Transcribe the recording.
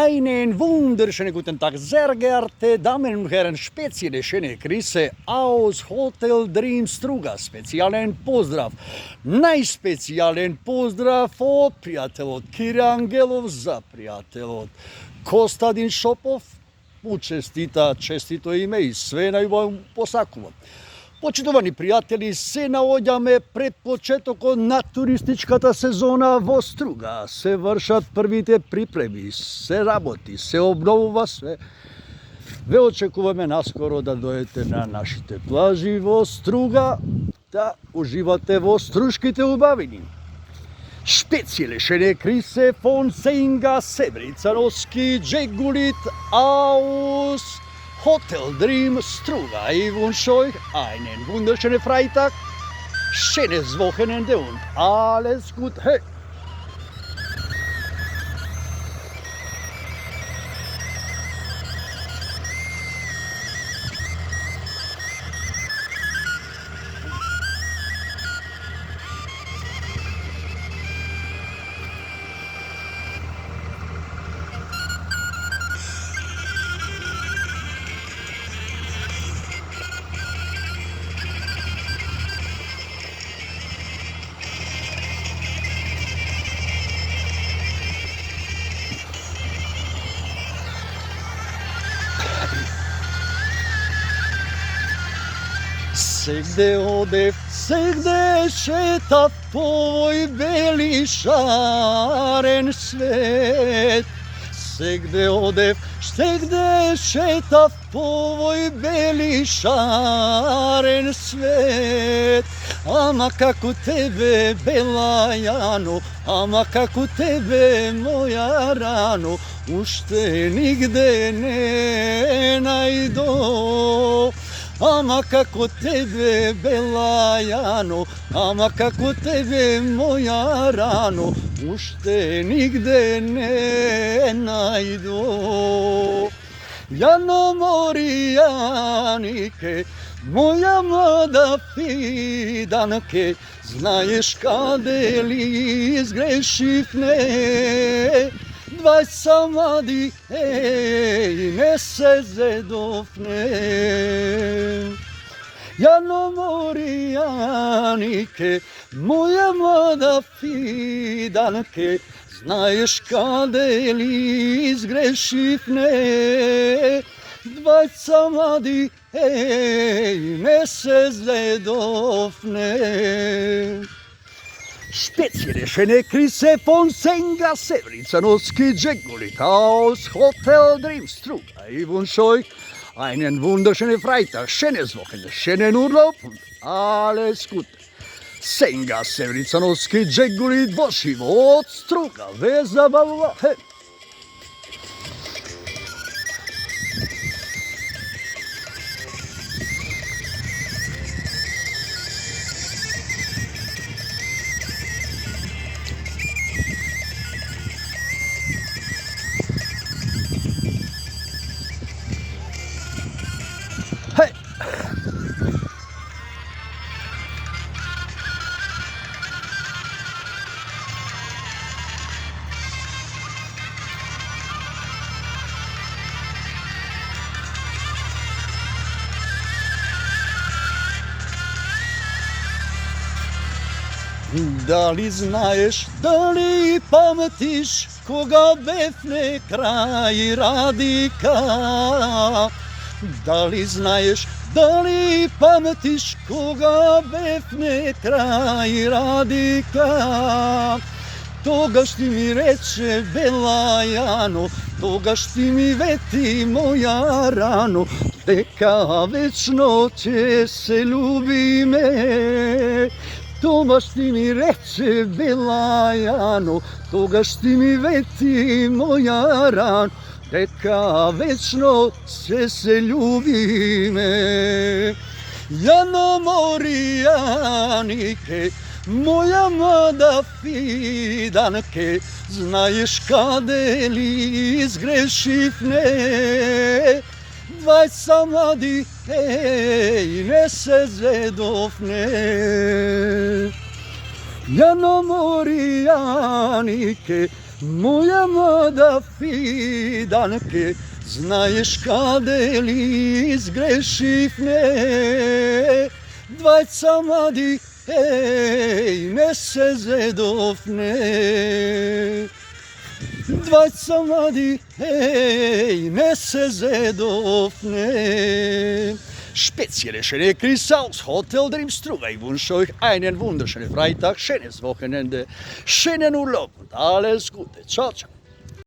Einen wunderschönen guten Tag, sehr geehrte Damen und Herren, specijne schöne Grüße aus Hotel Dream Struga. Specijalen pozdrav, najspecijalen pozdrav od prijatelj od Kira Angelov za prijatelj od Kostadin Šopov. Čestito ime i sve najbolje posakувам. Почитувани пријатели, се наоѓаме пред почетокот на туристичката сезона во Струга. Се вршат првите припреми, се работи, се обновува све. Ве очекуваме наскоро да дојдете на нашите плажи во Струга, да уживате во струшките убавини. Spezielle Grüße von Senga Severicanovski Džegulit aus Hotel Dream Struga. Ich wünsche euch einen wunderschönen Freitag, schönes Wochenende und alles Gute. Hey. Segde ode, segde šeta po ovoj beli šaren svet. Segde ode, segde šeta po ovoj beli šaren svet. Ama kako tebe bela Jano, ama kako tebe moja rano, ušte nigde ne najdo. Ama kako tebe bela Jano, ama kako tebe moja rano, ušte nigde ne najdu. Jano Morijanike, moja mlada fidanke, znaješ kade li zgreših ne, dvaj samadi, ej, ne se zedofne. Jano Morijanike, moja mlada fidanke, znaješ kade li zgreših ne, dvaj samadi, ej, ne se zedofne. Spezielle Grüße von Senga Severicanovski Džegulit aus Hotel Dream Struga. Ich wünsche euch einen wunderschönen Freitag, schönes Wochenende, schönen Urlaub und alles Gute. Senga Severicanovski Džegulit Vošivo od Struga. Veza Bavova. Hey. Hey! Da li znaješ, da li pamtiš koga befne kraj radika? Da li znaješ, da li pamtiš koga befne kraj radika? Toga šti mi reče bela Jano, toga šti mi veti moja rano, deka večno će se ljubi me. Toga šti mi reče bela Jano, toga šti mi veti moja rano, deka večno će se ljubi me. Jano Morijanike, moja mlada fidanke, znaješ kade li zgreših ne, dvaj samadi, ej, ne se zedofne. Jano Morijanike, Moja mlada fidanke, знаеш каде ли сгрешивме? Двајца млади, не се зедовне. Двајца млади, не се zedofne. Spezielle schöne Grüße aus Hotel Dreamstruga. Ich wünsche euch einen wunderschönen Freitag, schönes Wochenende, schönen Urlaub und alles Gute. Ciao, ciao.